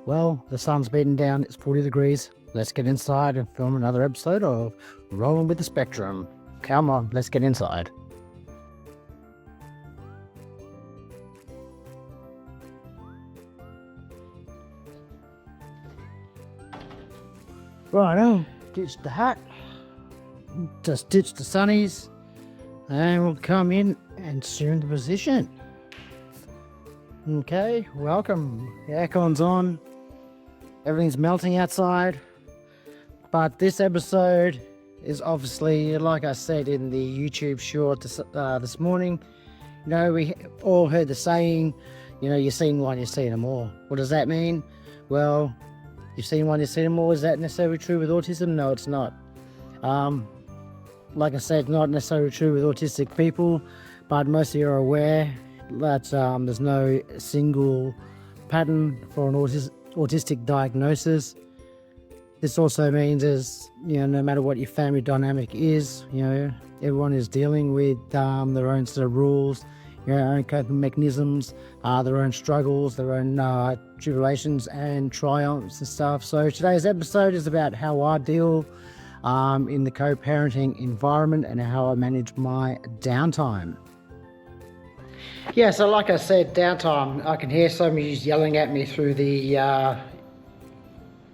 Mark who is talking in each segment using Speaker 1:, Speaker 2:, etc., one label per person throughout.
Speaker 1: Well, the sun's beating down, it's 40 degrees. Let's get inside and film another episode of Rolling with the Spectrum. Come on, let's get inside. Righto, ditch the hat, just ditch the sunnies, and we'll come in and assume the position. Okay, welcome. The aircon's on. Everything's melting outside. But this episode is obviously, like I said in the YouTube short this morning, we all heard the saying, you've seen one, you've seen them all. What does that mean? Well, you've seen one, you've seen them all. Is that necessarily true with autism? No, it's not. Like I said, not necessarily true with autistic people, but most of you are aware that there's no single pattern for an autistic diagnosis. This also means no matter what your family dynamic is, everyone is dealing with their own set of rules, their own coping mechanisms, their own struggles, their own tribulations and triumphs and stuff. So today's episode is about how I deal in the co-parenting environment and how I manage my downtime. Yeah, so like I said, downtime. I can hear somebody yelling at me through the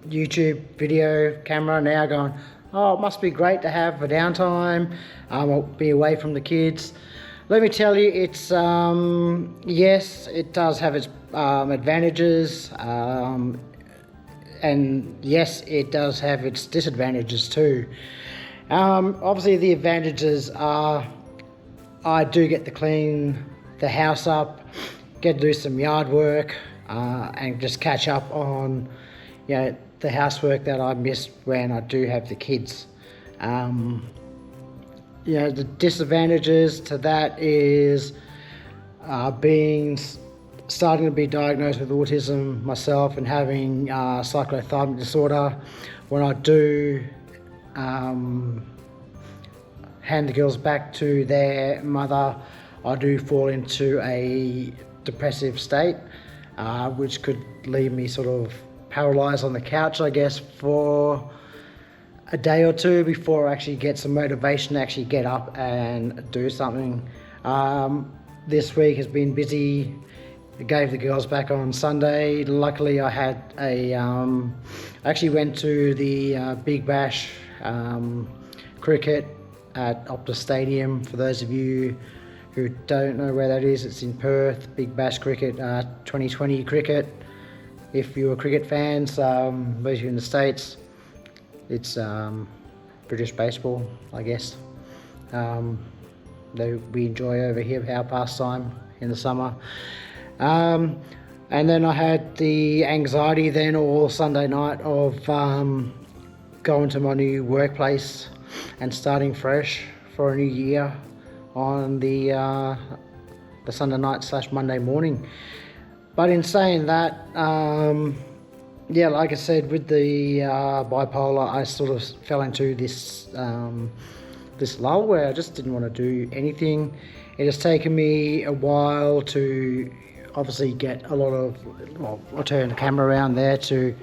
Speaker 1: YouTube video camera now going, oh, it must be great to have a downtime. I'll be away from the kids. Let me tell you, it's, yes, it does have its advantages. And yes, it does have its disadvantages too. Obviously the advantages are I do get to clean the house up, get to do some yard work, and just catch up on the housework that I missed when I do have the kids. The disadvantages to that is starting to be diagnosed with autism myself and having cyclothymic disorder. When I do hand the girls back to their mother, I do fall into a depressive state, which could leave me sort of paralysed on the couch, I guess, for a day or two before I actually get some motivation to actually get up and do something. This week has been busy. I gave the girls back on Sunday. Luckily, I had I actually went to the Big Bash cricket at Optus Stadium. For those of you who don't know where that is, it's in Perth. Big Bash cricket, 2020 cricket. If you're cricket fans, those of you in the States, it's British baseball, I guess. That we enjoy over here, our pastime in the summer. And then I had the anxiety then all Sunday night of going to my new workplace and starting fresh for a new year on the Sunday night / Monday morning. But in saying that, like I said, with the bipolar, I sort of fell into this lull where I just didn't want to do anything. It has taken me a while to obviously get a lot of, I'll turn the camera around there you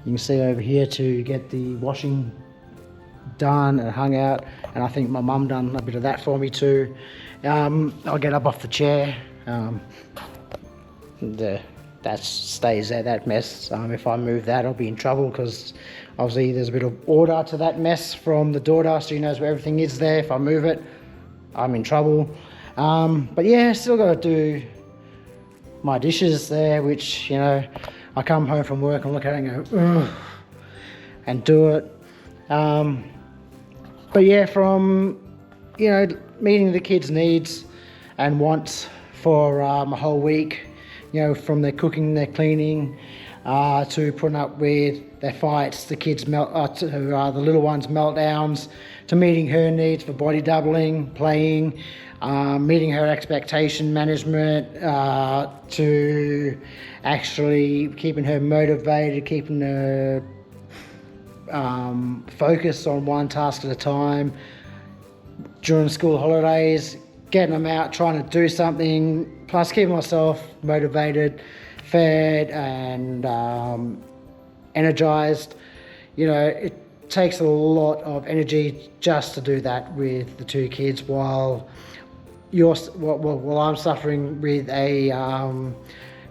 Speaker 1: can see over here, to get the washing done and hung out, and I think my mum done a bit of that for me too. I'll get up off the chair. That stays there, that mess. If I move that, I'll be in trouble because obviously there's a bit of order to that mess from the daughter. She knows where everything is there. If I move it, I'm in trouble. But yeah, still got to do my dishes there, which, I come home from work and look at it and go, ugh, and do it. But yeah, from, meeting the kids' needs and wants for a whole week, from their cooking, their cleaning, to putting up with their fights, the kids' the little ones' meltdowns, to meeting her needs for body doubling, playing, meeting her expectation management, to actually keeping her motivated, keeping her focused on one task at a time during school holidays, getting them out, trying to do something, plus keeping myself motivated, fed, and energized. You know, it takes a lot of energy just to do that with the two kids while I'm suffering with a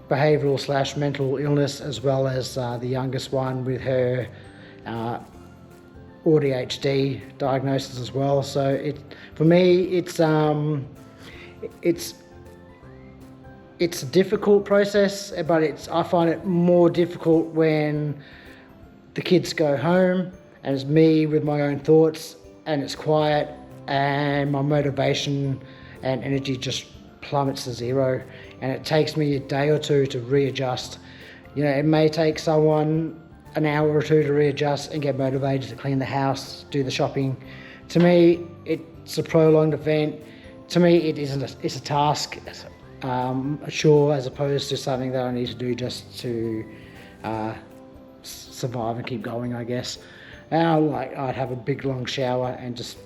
Speaker 1: behavioural / mental illness, as well as the youngest one with her ADHD diagnosis as well. So for me, it's a difficult process, but I find it more difficult when the kids go home and it's me with my own thoughts, and it's quiet, and my motivation and energy just plummets to zero, and it takes me a day or two to readjust. You know, it may take someone an hour or two to readjust and get motivated to clean the house, do the shopping. To me, it's a prolonged event. To me, it's a task, a chore, as opposed to something that I need to do just to survive and keep going, I guess. And I'd have a big long shower and just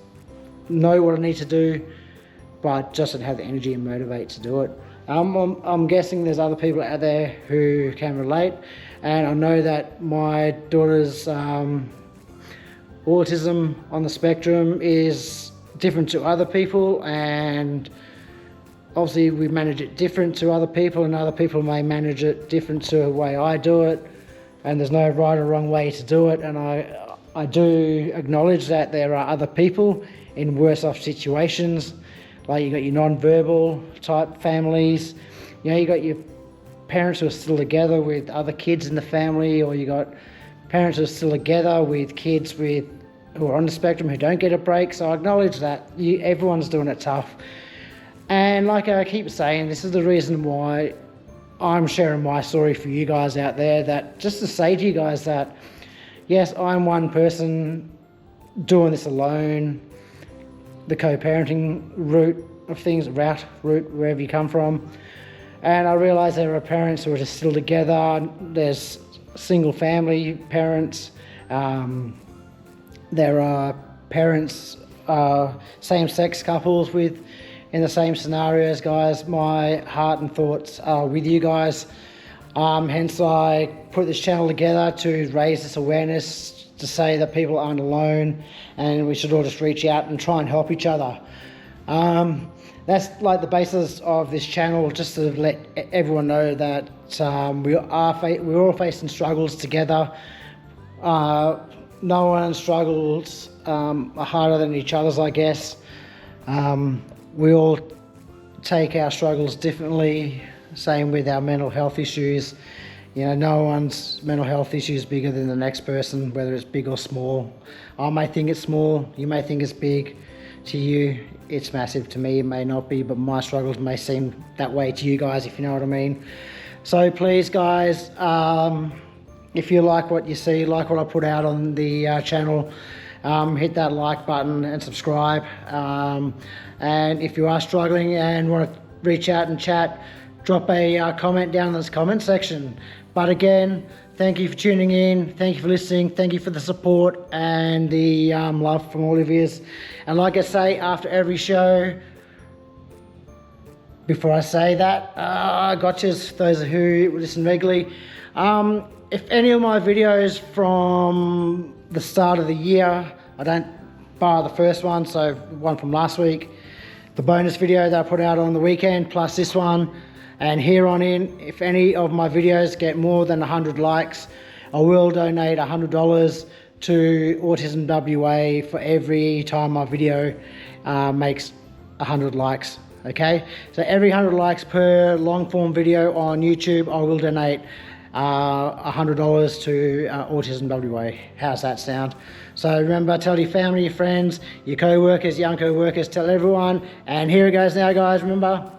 Speaker 1: know what I need to do, but just don't have the energy and motivate to do it. I'm guessing there's other people out there who can relate, and I know that my daughter's autism on the spectrum is different to other people, and obviously we manage it different to other people, and other people may manage it different to the way I do it, and there's no right or wrong way to do it. And I do acknowledge that there are other people in worse off situations. Like, you got your non-verbal type families, you know, you got your parents who are still together with other kids in the family, or you got parents who are still together with kids who are on the spectrum who don't get a break. So I acknowledge that everyone's doing it tough. And like I keep saying, this is the reason why I'm sharing my story for you guys out there, that just to say to you guys that, yes, I'm one person doing this alone, the co-parenting route, wherever you come from. And I realise there are parents who are just still together. There's single family parents. There are parents, same-sex couples in the same scenarios, guys. My heart and thoughts are with you guys. Hence I put this channel together to raise this awareness, to say that people aren't alone, and we should all just reach out and try and help each other. That's like the basis of this channel, just to let everyone know that we're all facing struggles together. No one's struggles are harder than each other's, I guess. We all take our struggles differently. Same with our mental health issues. You know, no one's mental health issue is bigger than the next person, whether it's big or small. I may think it's small, you may think it's big. To you, it's massive. To me, it may not be, but my struggles may seem that way to you guys, if you know what I mean. So please, guys, if you like what you see, like what I put out on the channel, hit that like button and subscribe. And if you are struggling and want to reach out and chat, drop a comment down in this comment section. But again, thank you for tuning in, thank you for listening, thank you for the support and the love from all of you. And like I say after every show, before I say that, gotchas, those who listen regularly, if any of my videos from the start of the year, I don't bar the first one, so one from last week, the bonus video that I put out on the weekend, plus this one, and here on in, if any of my videos get more than 100 likes, I will donate $100 to Autism WA for every time my video makes 100 likes. Okay, so every 100 likes per long form video on YouTube, I will donate $100 to Autism WA. How's that sound? So remember, tell your family, your friends, your co-workers, young co-workers, tell everyone. And here it goes now, guys. Remember,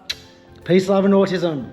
Speaker 1: peace, love, and autism.